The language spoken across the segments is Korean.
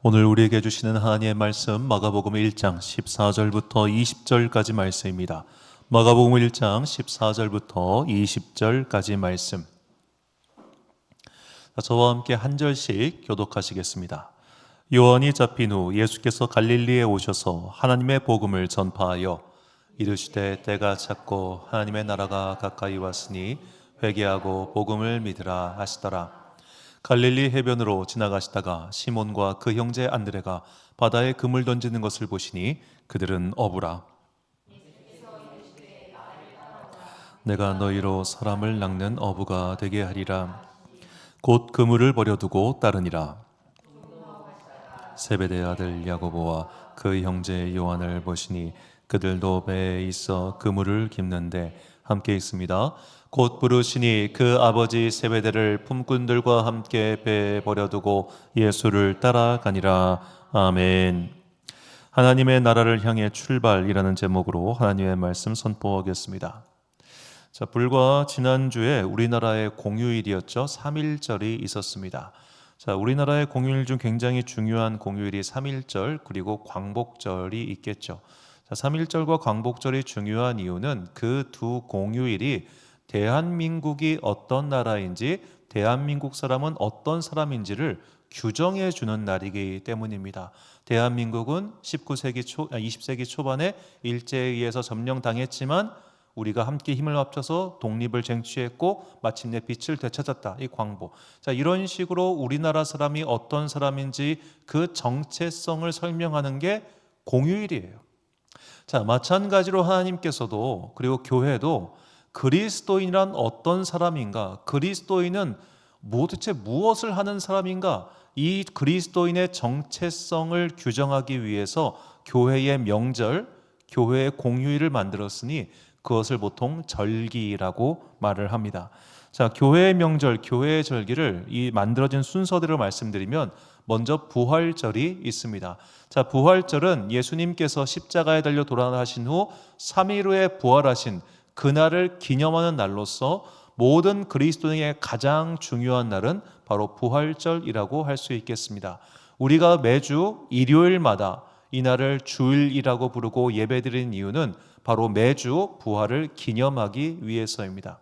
오늘 우리에게 주시는 하나님의 말씀 마가복음 1장 14절부터 20절까지 말씀입니다. 마가복음 1장 14절부터 20절까지 말씀. 저와 함께 한 절씩 교독하시겠습니다. 요한이 잡힌 후 예수께서 갈릴리에 오셔서 하나님의 복음을 전파하여 이르시되 때가 찼고 하나님의 나라가 가까이 왔으니 회개하고 복음을 믿으라 하시더라. 갈릴리 해변으로 지나가시다가 시몬과 그 형제 안드레가 바다에 그물 던지는 것을 보시니 그들은 어부라. 내가 너희로 사람을 낚는 어부가 되게 하리라. 곧 그물을 버려두고 따르니라. 세베대 아들 야고보와 그 형제 요한을 보시니 그들도 배에 있어 그물을 깁는데 함께 있습니다. 곧 부르시니 그 아버지 세베대를 품꾼들과 함께 배에 버려두고 예수를 따라가니라. 아멘. 하나님의 나라를 향해 출발이라는 제목으로 하나님의 말씀 선포하겠습니다. 자, 불과 지난주에 우리나라의 공휴일이었죠. 3.1절이 있었습니다. 자, 우리나라의 공휴일 중 굉장히 중요한 공휴일이 3.1절 그리고 광복절이 있겠죠. 자, 3.1절과 광복절이 중요한 이유는 그 두 공휴일이 대한민국이 어떤 나라인지, 대한민국 사람은 어떤 사람인지를 규정해 주는 날이기 때문입니다. 대한민국은 20세기 초반에 일제에 의해서 점령당했지만 우리가 함께 힘을 합쳐서 독립을 쟁취했고 마침내 빛을 되찾았다. 이 광복. 자, 이런 식으로 우리나라 사람이 어떤 사람인지 그 정체성을 설명하는 게 공휴일이에요. 자, 마찬가지로 하나님께서도 그리고 교회도 그리스도인이란 어떤 사람인가, 그리스도인은 도대체 무엇을 하는 사람인가, 이 그리스도인의 정체성을 규정하기 위해서 교회의 명절, 교회의 공휴일을 만들었으니 그것을 보통 절기라고 말을 합니다. 자, 교회의 명절, 교회의 절기를 이 만들어진 순서대로 말씀드리면 먼저 부활절이 있습니다. 자, 부활절은 예수님께서 십자가에 달려 돌아가신 후 3일 후에 부활하신 그날을 기념하는 날로서 모든 그리스도인에게 가장 중요한 날은 바로 부활절이라고 할 수 있겠습니다. 우리가 매주 일요일마다 이 날을 주일이라고 부르고 예배드리는 이유는 바로 매주 부활을 기념하기 위해서입니다.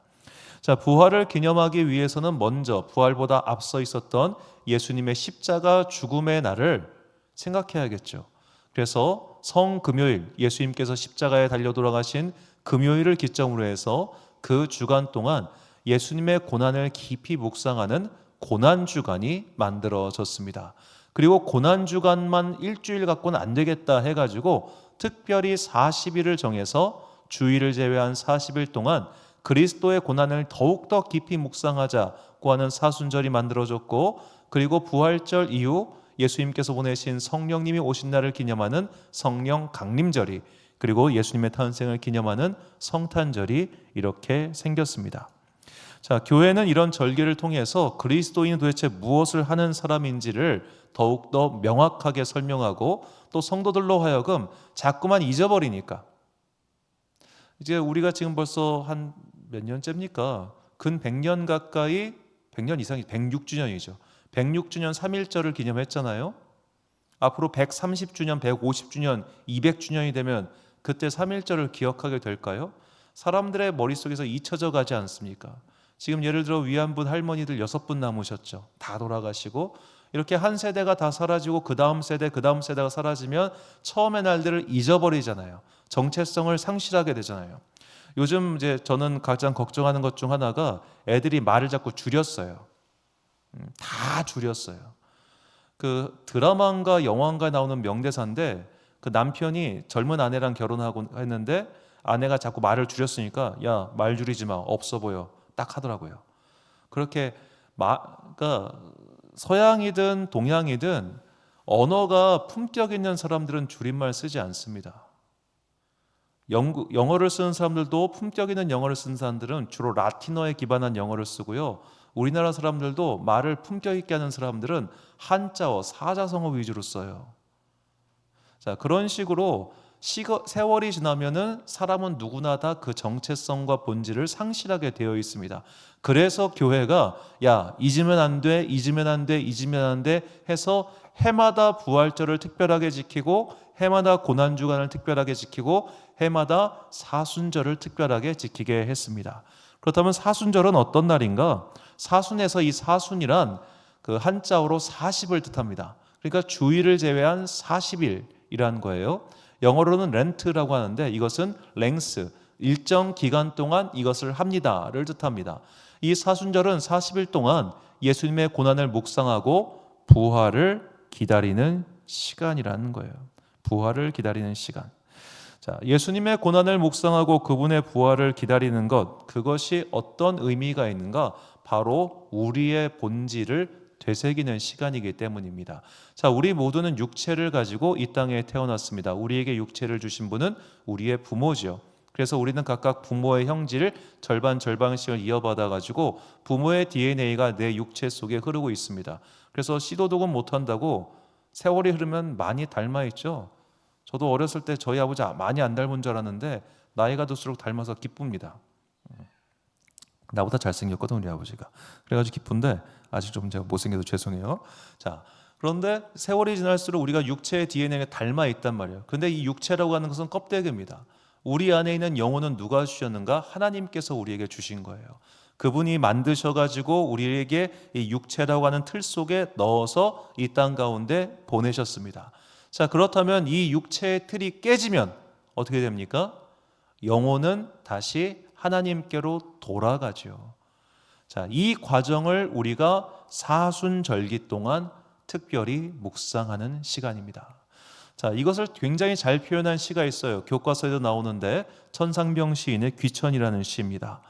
자, 부활을 기념하기 위해서는 먼저 부활보다 앞서 있었던 예수님의 십자가 죽음의 날을 생각해야겠죠. 그래서 성금요일, 예수님께서 십자가에 달려 돌아가신 금요일을 기점으로 해서 그 주간 동안 예수님의 고난을 깊이 묵상하는 고난주간이 만들어졌습니다. 그리고 고난주간만 일주일 갖고는 안 되겠다 해가지고 특별히 40일을 정해서 주일을 제외한 40일 동안 그리스도의 고난을 더욱더 깊이 묵상하자고 하는 사순절이 만들어졌고, 그리고 부활절 이후 예수님께서 보내신 성령님이 오신 날을 기념하는 성령 강림절이, 그리고 예수님의 탄생을 기념하는 성탄절이 이렇게 생겼습니다. 자, 교회는 이런 절기를 통해서 그리스도인은 도대체 무엇을 하는 사람인지를 더욱더 명확하게 설명하고, 또 성도들로 하여금 자꾸만 잊어버리니까, 이제 우리가 지금 벌써 한 몇 년째입니까? 근 100년 가까이, 100년 이상이 106주년이죠. 106주년 3.1절을 기념했잖아요. 앞으로 130주년, 150주년, 200주년이 되면 그때 3.1절을 기억하게 될까요? 사람들의 머릿속에서 잊혀져 가지 않습니까? 지금 예를 들어 위안부 할머니들 6분 남으셨죠. 다 돌아가시고 이렇게 한 세대가 다 사라지고 그 다음 세대가 사라지면 처음의 날들을 잊어버리잖아요. 정체성을 상실하게 되잖아요. 요즘 이제 저는 가장 걱정하는 것 중 하나가 애들이 말을 자꾸 줄였어요. 다 줄였어요. 그 드라마인가 영화인가 나오는 명대사인데, 그 남편이 젊은 아내랑 결혼하고 했는데 아내가 자꾸 말을 줄였으니까 야, 말 줄이지 마, 없어 보여, 딱 하더라고요. 그렇게 그러니까 서양이든 동양이든 언어가 품격 있는 사람들은 줄임말 쓰지 않습니다. 영어를 쓰는 사람들도, 품격 있는 영어를 쓰는 사람들은 주로 라틴어에 기반한 영어를 쓰고요. 우리나라 사람들도 말을 품격 있게 하는 사람들은 한자어, 사자성어 위주로 써요. 자, 그런 식으로 세월이 지나면은 사람은 누구나 다 그 정체성과 본질을 상실하게 되어 있습니다. 그래서 교회가 야, 잊으면 안 돼, 잊으면 안 돼, 잊으면 안 돼 해서 해마다 부활절을 특별하게 지키고 해마다 고난주간을 특별하게 지키고 해마다 사순절을 특별하게 지키게 했습니다. 그렇다면 사순절은 어떤 날인가? 사순에서 이 사순이란 그 한자어로 40을 뜻합니다. 그러니까 주일을 제외한 40일이라는 거예요. 영어로는 렌트라고 하는데 이것은 랭스, 일정 기간 동안 이것을 합니다를 뜻합니다. 이 사순절은 40일 동안 예수님의 고난을 묵상하고 부활을 기다리는 시간이라는 거예요. 부활을 기다리는 시간. 자, 예수님의 고난을 묵상하고 그분의 부활을 기다리는 것, 그것이 어떤 의미가 있는가? 바로 우리의 본질을 되새기는 시간이기 때문입니다. 자, 우리 모두는 육체를 가지고 이 땅에 태어났습니다. 우리에게 육체를 주신 분은 우리의 부모죠. 그래서 우리는 각각 부모의 형질 절반씩을 이어받아 가지고 부모의 DNA가 내 육체 속에 흐르고 있습니다. 그래서 씨도 독은 못한다고 세월이 흐르면 많이 닮아 있죠. 저도 어렸을 때 저희 아버지 많이 안 닮은 줄 알았는데 나이가 들수록 닮아서 기쁩니다. 나보다 잘생겼거든 우리 아버지가. 그래가지고 기쁜데 아직 좀 제가 못생겨서 죄송해요. 자, 그런데 세월이 지날수록 우리가 육체의 DNA가 닮아 있단 말이에요. 그런데 이 육체라고 하는 것은 껍데기입니다. 우리 안에 있는 영혼은 누가 주셨는가? 하나님께서 우리에게 주신 거예요. 그분이 만드셔가지고 우리에게 이 육체라고 하는 틀 속에 넣어서 이 땅 가운데 보내셨습니다. 자, 그렇다면 이 육체의 틀이 깨지면 어떻게 됩니까? 영혼은 다시 하나님께로 돌아가죠. 자, 이 과정을 우리가 사순절기 동안 특별히 묵상하는 시간입니다. 자, 이것을 굉장히 잘 표현한 시가 있어요. 교과서에도 나오는데 천상병 시인의 귀천이라는 시입니다.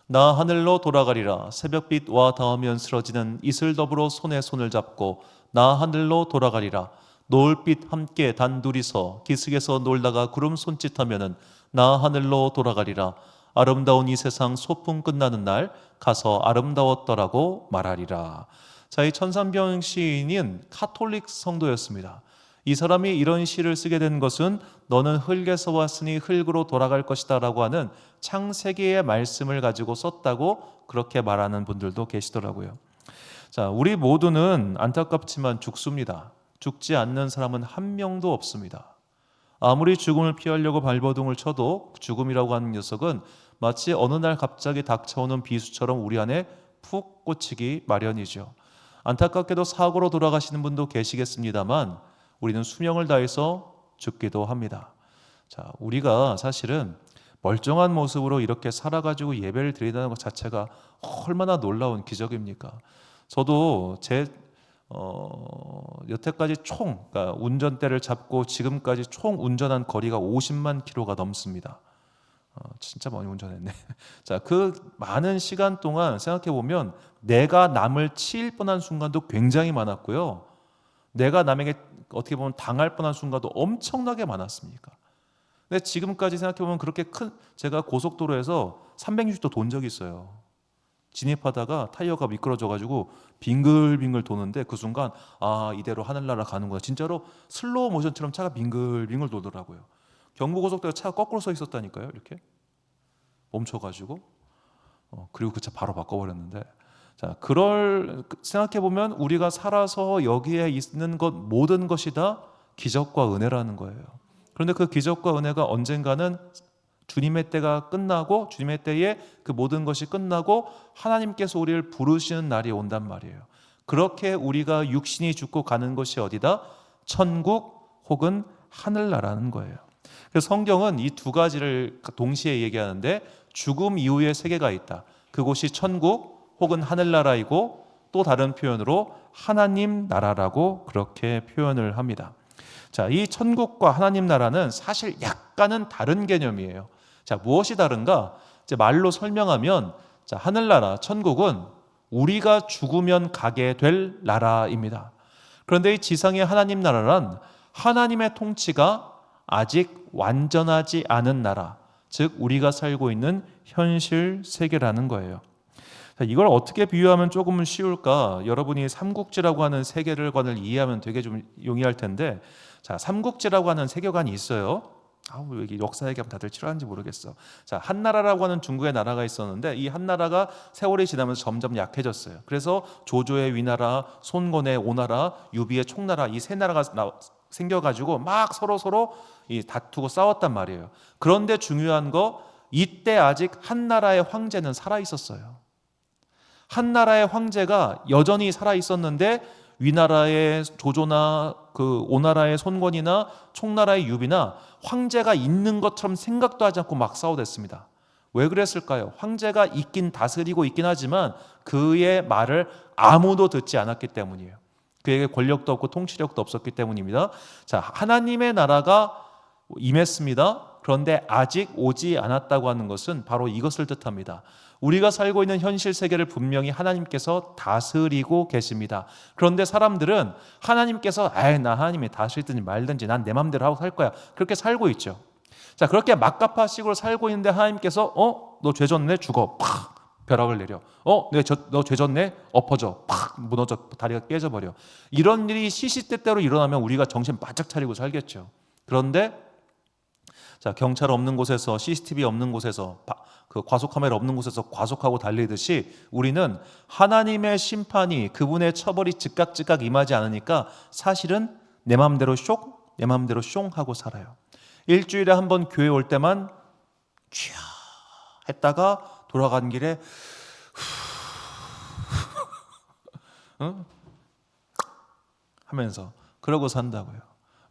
나 하늘로 돌아가리라 새벽빛 와 닿으면 쓰러지는 이슬 더불어 손에 손을 잡고 나 하늘로 돌아가리라 노을빛 함께 단둘이서 기슭에서 놀다가 구름 손짓하면은 나 하늘로 돌아가리라 아름다운 이 세상 소풍 끝나는 날 가서 아름다웠더라고 말하리라. 자, 이 천상병 시인은 카톨릭 성도였습니다. 이 사람이 이런 시를 쓰게 된 것은 너는 흙에서 왔으니 흙으로 돌아갈 것이다 라고 하는 창세기의 말씀을 가지고 썼다고 그렇게 말하는 분들도 계시더라고요. 자, 우리 모두는 안타깝지만 죽습니다. 죽지 않는 사람은 한 명도 없습니다. 아무리 죽음을 피하려고 발버둥을 쳐도 죽음이라고 하는 녀석은 마치 어느 날 갑자기 닥쳐오는 비수처럼 우리 안에 푹 꽂히기 마련이죠. 안타깝게도 사고로 돌아가시는 분도 계시겠습니다만 우리는 수명을 다해서 죽기도 합니다. 자, 우리가 사실은 멀쩡한 모습으로 이렇게 살아가지고 예배를 드린다는 것 자체가 얼마나 놀라운 기적입니까? 저도 제 여태까지 그러니까 운전대를 잡고 지금까지 총 운전한 거리가 50만 킬로가 넘습니다. 진짜 많이 운전했네. 자, 그 많은 시간 동안 생각해 보면 내가 남을 치일 뻔한 순간도 굉장히 많았고요. 내가 남에게 어떻게 보면 당할 뻔한 순간도 엄청나게 많았습니까? 근데 지금까지 생각해 보면 그렇게 제가 고속도로에서 360도 돈 적이 있어요. 진입하다가 타이어가 미끄러져 가지고 빙글빙글 도는데 그 순간 이대로 하늘나라 가는구나. 진짜로 슬로우 모션처럼 차가 빙글빙글 돌더라고요. 경부고속도로 차가 거꾸로 서 있었다니까요. 이렇게 멈춰가지고 그리고 그 차 바로 바꿔버렸는데, 자, 생각해 보면 우리가 살아서 여기에 있는 것 모든 것이 다 기적과 은혜라는 거예요. 그런데 그 기적과 은혜가 언젠가는 주님의 때가 끝나고 주님의 때에 그 모든 것이 끝나고 하나님께서 우리를 부르시는 날이 온단 말이에요. 그렇게 우리가 육신이 죽고 가는 것이 어디다? 천국 혹은 하늘나라는 거예요. 그래서 성경은 이 두 가지를 동시에 얘기하는데 죽음 이후의 세계가 있다. 그곳이 천국 혹은 하늘나라이고 또 다른 표현으로 하나님 나라라고 그렇게 표현을 합니다. 자, 이 천국과 하나님 나라는 사실 약간은 다른 개념이에요. 자, 무엇이 다른가? 이제 말로 설명하면, 자, 하늘나라, 천국은 우리가 죽으면 가게 될 나라입니다. 그런데 이 지상의 하나님 나라란 하나님의 통치가 아직 완전하지 않은 나라, 즉 우리가 살고 있는 현실 세계라는 거예요. 자, 이걸 어떻게 비유하면 조금은 쉬울까? 여러분이 삼국지라고 하는 세계관을 이해하면 되게 좀 용이할 텐데, 자, 삼국지라고 하는 세계관이 있어요. 왜 여기 역사 얘기하면 다들 싫어하는지 모르겠어. 자, 한나라라고 하는 중국의 나라가 있었는데 이 한나라가 세월이 지나면서 점점 약해졌어요. 그래서 조조의 위나라, 손권의 오나라, 유비의 총나라, 이 세 나라가 생겨가지고 막 서로 다투고 싸웠단 말이에요. 그런데 중요한 거, 이때 아직 한나라의 황제는 살아 있었어요. 한나라의 황제가 여전히 살아 있었는데 위나라의 조조나 그 오나라의 손권이나 총나라의 유비나 황제가 있는 것처럼 생각도 하지 않고 막 싸워댔습니다. 왜 그랬을까요? 황제가 있긴 다스리고 있긴 하지만 그의 말을 아무도 듣지 않았기 때문이에요. 그에게 권력도 없고 통치력도 없었기 때문입니다. 자, 하나님의 나라가 임했습니다. 그런데 아직 오지 않았다고 하는 것은 바로 이것을 뜻합니다. 우리가 살고 있는 현실 세계를 분명히 하나님께서 다스리고 계십니다. 그런데 사람들은 하나님께서 나 하나님이 다스리든지 말든지 난 내 맘대로 하고 살 거야, 그렇게 살고 있죠. 자, 그렇게 막가파식으로 살고 있는데 하나님께서 너 죄졌네, 죽어, 팍 벼락을 내려. 너 죄졌네, 엎어져, 팍 무너져, 다리가 깨져버려. 이런 일이 시시때때로 일어나면 우리가 정신 바짝 차리고 살겠죠. 그런데 자, 경찰 없는 곳에서, CCTV 없는 곳에서, 그 과속 카메라 없는 곳에서 과속하고 달리듯이 우리는 하나님의 심판이, 그분의 처벌이 즉각 임하지 않으니까 사실은 내 맘대로 숑 하고 살아요. 일주일에 한 번 교회 올 때만 쥐야 했다가 돌아가는 길에 하면서 그러고 산다고요.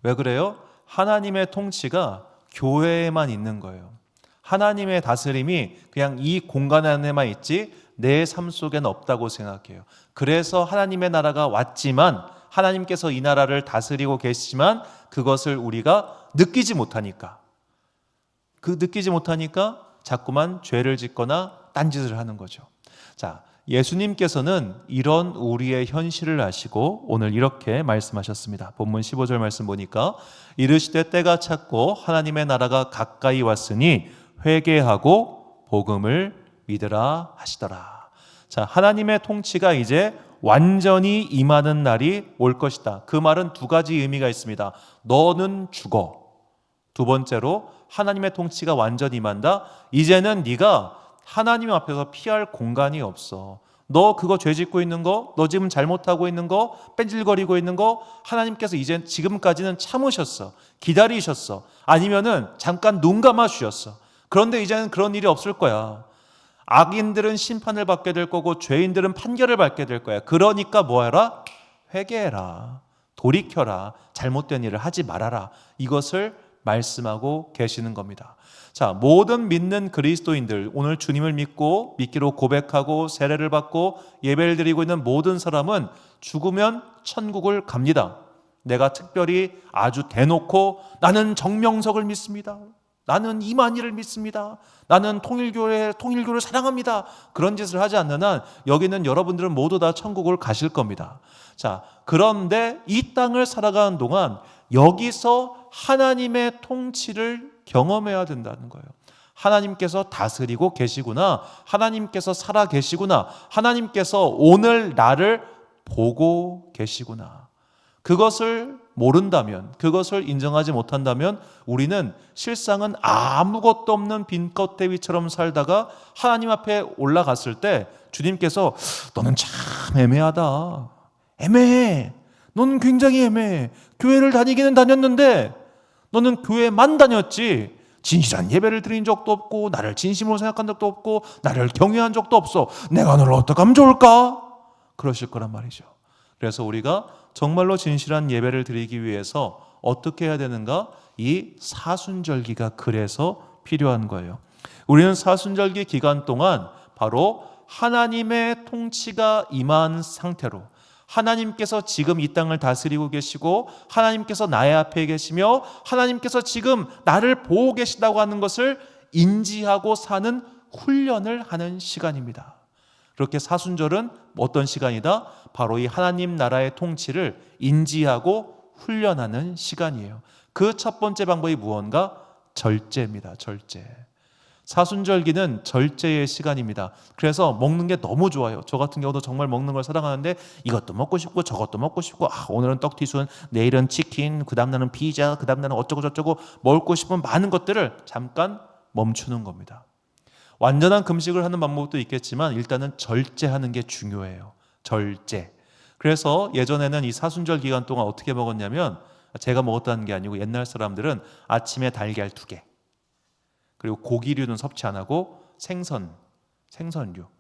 왜 그래요? 하나님의 통치가 교회에만 있는 거예요. 하나님의 다스림이 그냥 이 공간 안에만 있지 내 삶 속에는 없다고 생각해요. 그래서 하나님의 나라가 왔지만, 하나님께서 이 나라를 다스리고 계시지만 그것을 우리가 느끼지 못하니까 자꾸만 죄를 짓거나 딴짓을 하는 거죠. 자, 예수님께서는 이런 우리의 현실을 아시고 오늘 이렇게 말씀하셨습니다. 본문 15절 말씀 보니까 이르시되 때가 찼고 하나님의 나라가 가까이 왔으니 회개하고 복음을 믿으라 하시더라. 자, 하나님의 통치가 이제 완전히 임하는 날이 올 것이다. 그 말은 두 가지 의미가 있습니다. 너는 죽어. 두 번째로 하나님의 통치가 완전히 임한다. 이제는 네가 하나님 앞에서 피할 공간이 없어. 너 그거 죄 짓고 있는 거, 너 지금 잘못하고 있는 거, 뺀질거리고 있는 거, 하나님께서 이제 지금까지는 참으셨어, 기다리셨어, 아니면은 잠깐 눈 감아 주셨어. 그런데 이제는 그런 일이 없을 거야. 악인들은 심판을 받게 될 거고 죄인들은 판결을 받게 될 거야. 그러니까 뭐하라? 회개해라, 돌이켜라, 잘못된 일을 하지 말아라. 이것을 말씀하고 계시는 겁니다. 자, 모든 믿는 그리스도인들, 오늘 주님을 믿기로 고백하고 세례를 받고 예배를 드리고 있는 모든 사람은 죽으면 천국을 갑니다. 내가 특별히 아주 대놓고 나는 정명석을 믿습니다, 나는 이만희를 믿습니다, 나는 통일교를 사랑합니다, 그런 짓을 하지 않는 한 여기는 여러분들은 모두 다 천국을 가실 겁니다. 자, 그런데 이 땅을 살아가는 동안 여기서 하나님의 통치를 경험해야 된다는 거예요. 하나님께서 다스리고 계시구나, 하나님께서 살아 계시구나, 하나님께서 오늘 나를 보고 계시구나. 그것을 모른다면, 그것을 인정하지 못한다면 우리는 실상은 아무것도 없는 빈 껍데기처럼 살다가 하나님 앞에 올라갔을 때 주님께서 너는 참 애매하다, 애매해, 넌 굉장히 애매해, 교회를 다니기는 다녔는데 너는 교회만 다녔지 진실한 예배를 드린 적도 없고 나를 진심으로 생각한 적도 없고 나를 경외한 적도 없어, 내가 너를 어떻게 하면 좋을까? 그러실 거란 말이죠. 그래서 우리가 정말로 진실한 예배를 드리기 위해서 어떻게 해야 되는가? 이 사순절기가 그래서 필요한 거예요. 우리는 사순절기 기간 동안 바로 하나님의 통치가 임한 상태로, 하나님께서 지금 이 땅을 다스리고 계시고 하나님께서 나의 앞에 계시며 하나님께서 지금 나를 보고 계시다고 하는 것을 인지하고 사는 훈련을 하는 시간입니다. 그렇게 사순절은 어떤 시간이다? 바로 이 하나님 나라의 통치를 인지하고 훈련하는 시간이에요. 그 첫 번째 방법이 무언가? 절제입니다. 절제. 사순절기는 절제의 시간입니다. 그래서 먹는 게 너무 좋아요. 저 같은 경우도 정말 먹는 걸 사랑하는데 이것도 먹고 싶고 저것도 먹고 싶고 오늘은 떡튀순, 내일은 치킨, 그 다음 날은 피자, 그 다음 날은 어쩌고 저쩌고 먹고 싶은 많은 것들을 잠깐 멈추는 겁니다. 완전한 금식을 하는 방법도 있겠지만 일단은 절제하는 게 중요해요. 절제. 그래서 예전에는 이 사순절 기간 동안 어떻게 먹었냐면 제가 먹었다는 게 아니고 옛날 사람들은 아침에 달걀 2개 그리고 고기류는 섭취 안 하고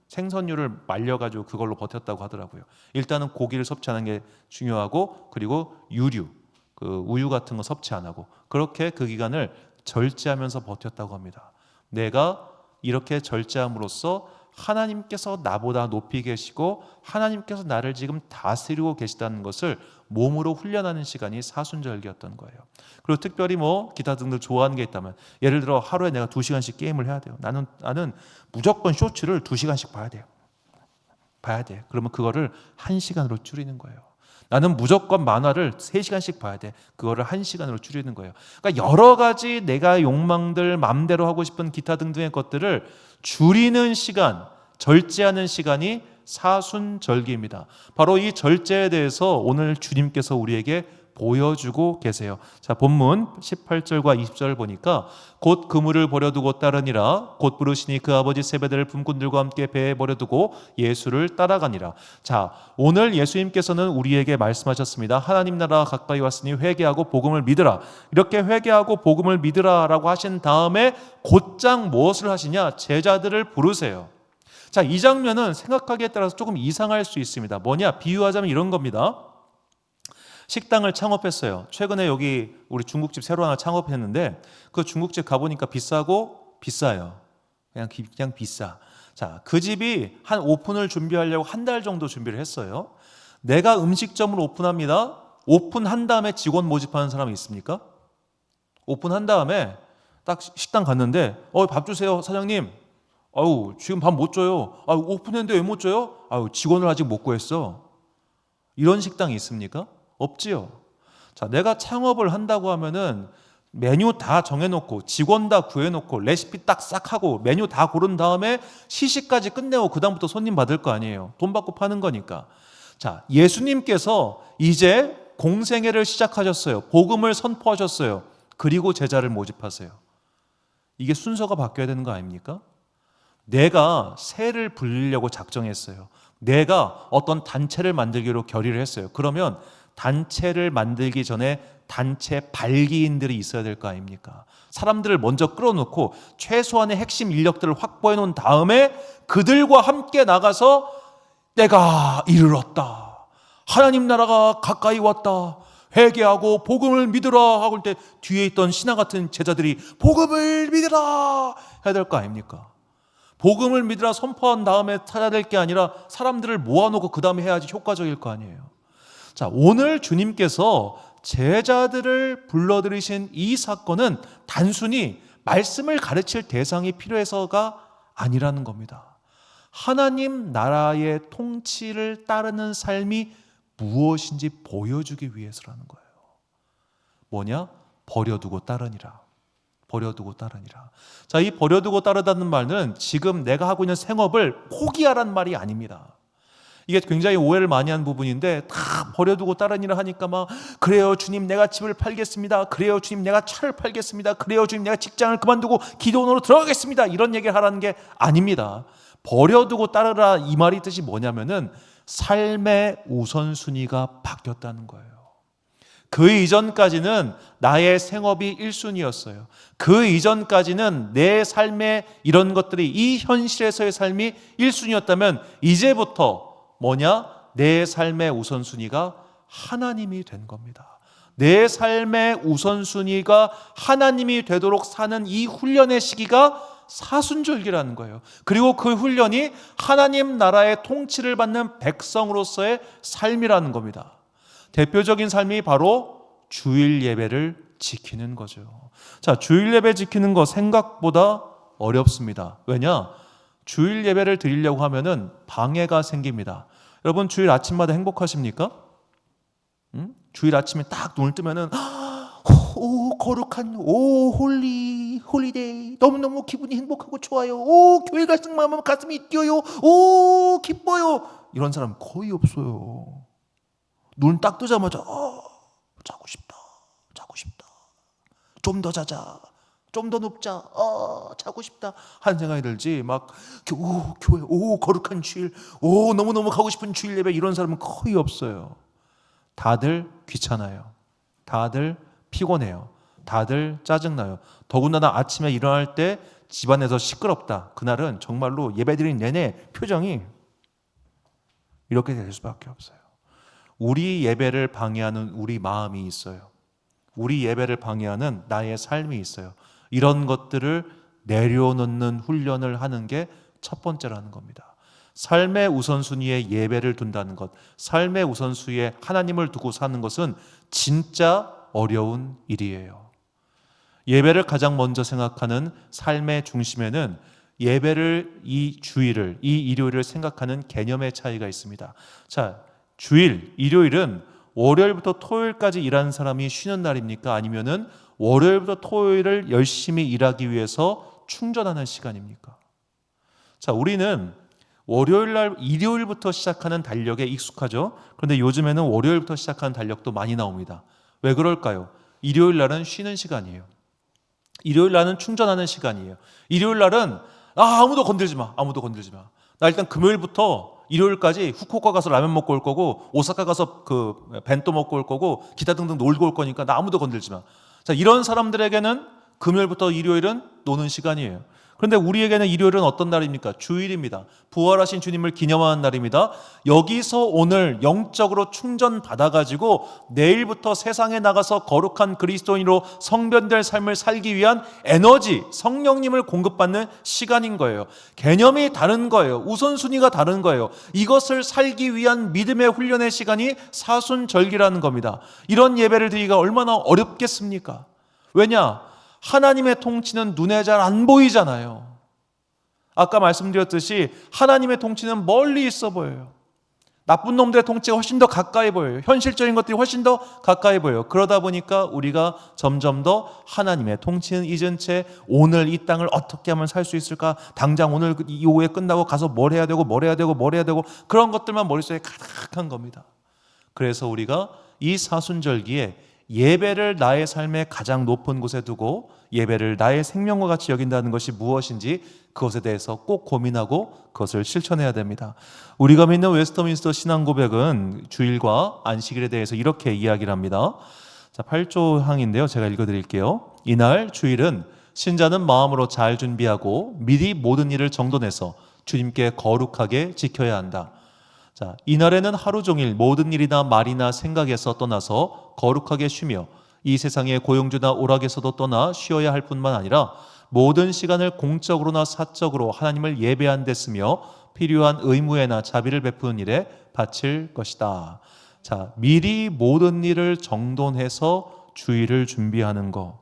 생선류를 말려가지고 그걸로 버텼다고 하더라고요. 일단은 고기를 섭취하는 게 중요하고 그리고 유류, 그 우유 같은 거 섭취 안 하고 그렇게 그 기간을 절제하면서 버텼다고 합니다. 내가 이렇게 절제함으로써 하나님께서 나보다 높이 계시고 하나님께서 나를 지금 다스리고 계시다는 것을 몸으로 훈련하는 시간이 사순절기였던 거예요. 그리고 특별히 기타 등등 좋아하는 게 있다면 예를 들어 하루에 내가 2시간씩 게임을 해야 돼요. 나는 무조건 쇼츠를 2시간씩 봐야 돼. 그러면 그거를 1시간으로 줄이는 거예요. 나는 무조건 만화를 3시간씩 봐야 돼. 그거를 1시간으로 줄이는 거예요. 그러니까 여러 가지 내가 욕망들 맘대로 하고 싶은 기타 등등의 것들을 줄이는 시간, 절제하는 시간이 사순절기입니다. 바로 이 절제에 대해서 오늘 주님께서 우리에게 보여주고 계세요. 자, 본문 18절과 20절을 보니까 곧 그물을 버려두고 따르니라 곧 부르시니 그 아버지 세베대를 품꾼들과 함께 배에 버려두고 예수를 따라가니라. 자, 오늘 예수님께서는 우리에게 말씀하셨습니다. 하나님 나라가 가까이 왔으니 회개하고 복음을 믿으라. 이렇게 회개하고 복음을 믿으라라고 하신 다음에 곧장 무엇을 하시냐? 제자들을 부르세요. 자, 이 장면은 생각하기에 따라서 조금 이상할 수 있습니다. 뭐냐? 비유하자면 이런 겁니다. 식당을 창업했어요. 최근에 여기 우리 중국집 새로 하나 창업했는데 그 중국집 가보니까 비싸요. 그냥 비싸. 자, 그 집이 한 오픈을 준비하려고 1달 정도 준비를 했어요. 내가 음식점을 오픈합니다. 오픈한 다음에 직원 모집하는 사람이 있습니까? 오픈한 다음에 딱 식당 갔는데 밥 주세요 사장님. 지금 밥 못 줘요. 오픈했는데 왜 못 줘요? 직원을 아직 못 구했어. 이런 식당이 있습니까? 없지요. 자, 내가 창업을 한다고 하면은 메뉴 다 정해놓고 직원 다 구해놓고 레시피 딱 싹 하고 메뉴 다 고른 다음에 시식까지 끝내고 그 다음부터 손님 받을 거 아니에요. 돈 받고 파는 거니까. 자, 예수님께서 이제 공생애를 시작하셨어요. 복음을 선포하셨어요. 그리고 제자를 모집하세요. 이게 순서가 바뀌어야 되는 거 아닙니까? 내가 새를 불리려고 작정했어요. 내가 어떤 단체를 만들기로 결의를 했어요. 그러면 단체를 만들기 전에 단체 발기인들이 있어야 될 거 아닙니까? 사람들을 먼저 끌어놓고 최소한의 핵심 인력들을 확보해 놓은 다음에 그들과 함께 나가서 때가 이르렀다. 하나님 나라가 가까이 왔다. 회개하고 복음을 믿으라 하고 할 때 뒤에 있던 신하 같은 제자들이 복음을 믿으라 해야 될 거 아닙니까? 복음을 믿으라 선포한 다음에 찾아야 될 게 아니라 사람들을 모아놓고 그 다음에 해야지 효과적일 거 아니에요. 자, 오늘 주님께서 제자들을 불러들이신 이 사건은 단순히 말씀을 가르칠 대상이 필요해서가 아니라는 겁니다. 하나님 나라의 통치를 따르는 삶이 무엇인지 보여주기 위해서라는 거예요. 뭐냐? 버려두고 따르니라. 버려두고 따르니라. 자, 이 버려두고 따르다는 말은 지금 내가 하고 있는 생업을 포기하라는 말이 아닙니다. 이게 굉장히 오해를 많이 한 부분인데 다 버려두고 따르니라 하니까 그래요 주님 내가 집을 팔겠습니다. 그래요 주님 내가 차를 팔겠습니다. 그래요 주님 내가 직장을 그만두고 기도원으로 들어가겠습니다. 이런 얘기를 하라는 게 아닙니다. 버려두고 따르라 이 말이 뜻이 뭐냐면은 삶의 우선순위가 바뀌었다는 거예요. 그 이전까지는 나의 생업이 1순위였어요. 그 이전까지는 내 삶의 이런 것들이 이 현실에서의 삶이 1순위였다면 이제부터 뭐냐? 내 삶의 우선순위가 하나님이 된 겁니다. 내 삶의 우선순위가 하나님이 되도록 사는 이 훈련의 시기가 사순절기라는 거예요. 그리고 그 훈련이 하나님 나라의 통치를 받는 백성으로서의 삶이라는 겁니다. 대표적인 삶이 바로 주일 예배를 지키는 거죠. 자, 주일 예배 지키는 거 생각보다 어렵습니다. 왜냐? 주일 예배를 드리려고 하면은 방해가 생깁니다. 여러분 주일 아침마다 행복하십니까? 주일 아침에 딱 눈을 뜨면은 오 거룩한 오 홀리 홀리데이, 너무너무 기분이 행복하고 좋아요. 오, 교회 갈 생각하면 가슴이 뛰어요. 오, 기뻐요. 이런 사람 거의 없어요. 눈 딱 뜨자마자 자고 싶다, 자고 싶다, 좀 더 자자, 좀 더 눕자, 자고 싶다 하는 생각이 들지, 막 교회, 거룩한 주일, 너무너무 가고 싶은 주일 예배, 이런 사람은 거의 없어요. 다들 귀찮아요. 다들 피곤해요. 다들 짜증나요. 더군다나 아침에 일어날 때 집안에서 시끄럽다, 그날은 정말로 예배드린 내내 표정이 이렇게 될 수밖에 없어요. 우리 예배를 방해하는 우리 마음이 있어요. 우리 예배를 방해하는 나의 삶이 있어요. 이런 것들을 내려놓는 훈련을 하는 게 첫 번째라는 겁니다. 삶의 우선순위에 예배를 둔다는 것, 삶의 우선순위에 하나님을 두고 사는 것은 진짜 어려운 일이에요. 예배를 가장 먼저 생각하는 삶의 중심에는 예배를, 이 주일을, 이 일요일을 생각하는 개념의 차이가 있습니다. 자, 주일, 일요일은 월요일부터 토요일까지 일하는 사람이 쉬는 날입니까? 아니면은 월요일부터 토요일을 열심히 일하기 위해서 충전하는 시간입니까? 자, 우리는 월요일 날, 일요일부터 시작하는 달력에 익숙하죠. 그런데 요즘에는 월요일부터 시작하는 달력도 많이 나옵니다. 왜 그럴까요? 일요일 날은 쉬는 시간이에요. 일요일 날은 충전하는 시간이에요. 일요일 날은 아무도 건들지 마. 아무도 건들지 마. 나 일단 금요일부터 일요일까지 후쿠오카 가서 라면 먹고 올 거고, 오사카 가서 그 벤또 먹고 올 거고, 기타 등등 놀고 올 거니까 나 아무도 건들지 마. 자, 이런 사람들에게는 금요일부터 일요일은 노는 시간이에요. 그런데 우리에게는 일요일은 어떤 날입니까? 주일입니다. 부활하신 주님을 기념하는 날입니다. 여기서 오늘 영적으로 충전받아가지고 내일부터 세상에 나가서 거룩한 그리스도인으로 성변될 삶을 살기 위한 에너지, 성령님을 공급받는 시간인 거예요. 개념이 다른 거예요. 우선순위가 다른 거예요. 이것을 살기 위한 믿음의 훈련의 시간이 사순절기라는 겁니다. 이런 예배를 드리기가 얼마나 어렵겠습니까? 왜냐? 하나님의 통치는 눈에 잘 안 보이잖아요. 아까 말씀드렸듯이 하나님의 통치는 멀리 있어 보여요. 나쁜 놈들의 통치가 훨씬 더 가까이 보여요. 현실적인 것들이 훨씬 더 가까이 보여요. 그러다 보니까 우리가 점점 더 하나님의 통치는 잊은 채 오늘 이 땅을 어떻게 하면 살 수 있을까? 당장 오늘 이 오후에 끝나고 가서 뭘 해야 되고 그런 것들만 머릿속에 가득한 겁니다. 그래서 우리가 이 사순절기에 예배를 나의 삶의 가장 높은 곳에 두고 예배를 나의 생명과 같이 여긴다는 것이 무엇인지 그것에 대해서 꼭 고민하고 그것을 실천해야 됩니다. 우리가 믿는 웨스터민스터 신앙고백은 주일과 안식일에 대해서 이렇게 이야기를 합니다. 자, 8조항인데요. 제가 읽어드릴게요. 이날 주일은 신자는 마음으로 잘 준비하고 미리 모든 일을 정돈해서 주님께 거룩하게 지켜야 한다. 자, 이날에는 하루 종일 모든 일이나 말이나 생각에서 떠나서 거룩하게 쉬며 이 세상의 고용주나 오락에서도 떠나 쉬어야 할 뿐만 아니라 모든 시간을 공적으로나 사적으로 하나님을 예배한 데 쓰며 필요한 의무에나 자비를 베푸는 일에 바칠 것이다. 자, 미리 모든 일을 정돈해서 주일을 준비하는 거.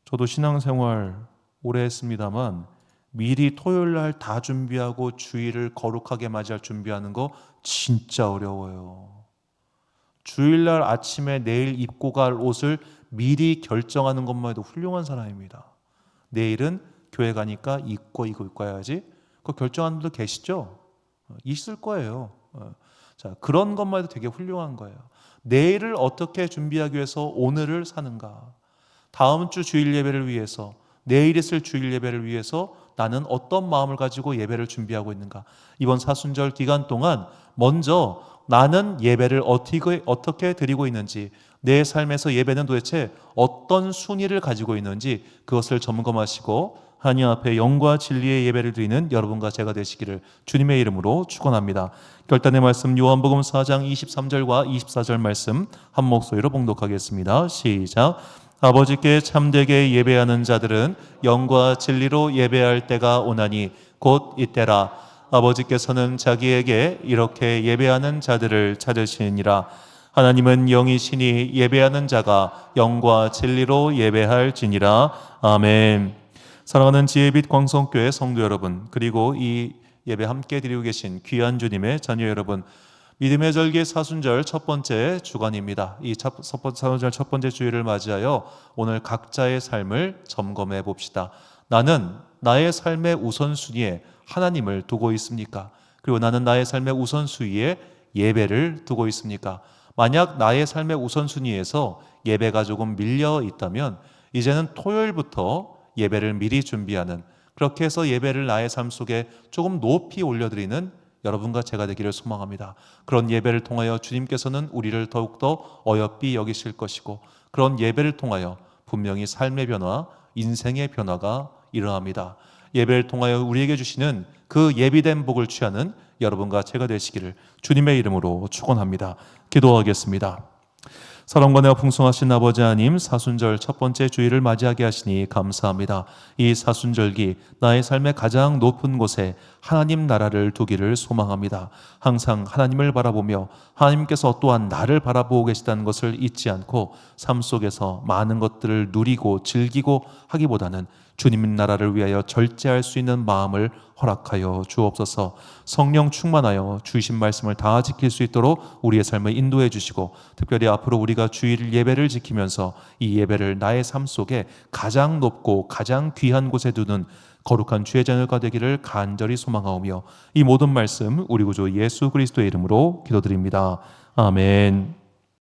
저도 신앙생활 오래 했습니다만 미리 토요일 날 다 준비하고 주일을 거룩하게 맞이할 준비하는 거 진짜 어려워요. 주일 날 아침에 내일 입고 갈 옷을 미리 결정하는 것만 해도 훌륭한 사람입니다. 내일은 교회 가니까 이거 입고 가야지. 그거 결정하는 분들 계시죠? 있을 거예요. 자, 그런 것만 해도 되게 훌륭한 거예요. 내일을 어떻게 준비하기 위해서 오늘을 사는가? 다음 주 주일 예배를 위해서, 내일 있을 주일 예배를 위해서 나는 어떤 마음을 가지고 예배를 준비하고 있는가? 이번 사순절 기간 동안 먼저 나는 예배를 어떻게 드리고 있는지, 내 삶에서 예배는 도대체 어떤 순위를 가지고 있는지 그것을 점검하시고 하나님 앞에 영과 진리의 예배를 드리는 여러분과 제가 되시기를 주님의 이름으로 축원합니다. 결단의 말씀 요한복음 4장 23절과 24절 말씀 한 목소리로 봉독하겠습니다. 시작. 아버지께 참되게 예배하는 자들은 영과 진리로 예배할 때가 오나니 곧 이때라. 아버지께서는 자기에게 이렇게 예배하는 자들을 찾으시니라. 하나님은 영이시니 예배하는 자가 영과 진리로 예배할지니라. 아멘. 사랑하는 지혜빛 광성교회 성도 여러분, 그리고 이 예배 함께 드리고 계신 귀한 주님의 자녀 여러분, 믿음의 절기 사순절 첫 번째 주간입니다. 이 사순절 첫 번째 주일을 맞이하여 오늘 각자의 삶을 점검해 봅시다. 나는 나의 삶의 우선순위에 하나님을 두고 있습니까? 그리고 나는 나의 삶의 우선순위에 예배를 두고 있습니까? 만약 나의 삶의 우선순위에서 예배가 조금 밀려 있다면 이제는 토요일부터 예배를 미리 준비하는, 그렇게 해서 예배를 나의 삶 속에 조금 높이 올려드리는 여러분과 제가 되기를 소망합니다. 그런 예배를 통하여 주님께서는 우리를 더욱더 어여삐 여기실 것이고, 그런 예배를 통하여 분명히 삶의 변화, 인생의 변화가 일어납니다. 예배를 통하여 우리에게 주시는 그 예비된 복을 취하는 여러분과 제가 되시기를 주님의 이름으로 축원합니다. 기도하겠습니다. 사랑과 내가 풍성하신 아버지 하나님, 사순절 첫 번째 주일을 맞이하게 하시니 감사합니다. 이 사순절기 나의 삶의 가장 높은 곳에 하나님 나라를 두기를 소망합니다. 항상 하나님을 바라보며 하나님께서 또한 나를 바라보고 계시다는 것을 잊지 않고 삶 속에서 많은 것들을 누리고 즐기고 하기보다는 주님 나라를 위하여 절제할 수 있는 마음을 허락하여 주옵소서. 성령 충만하여 주신 말씀을 다 지킬 수 있도록 우리의 삶을 인도해 주시고, 특별히 앞으로 우리가 주일 예배를 지키면서 이 예배를 나의 삶 속에 가장 높고 가장 귀한 곳에 두는 거룩한 주의 자녀가 되기를 간절히 소망하오며, 이 모든 말씀 우리 구주 예수 그리스도의 이름으로 기도드립니다. 아멘.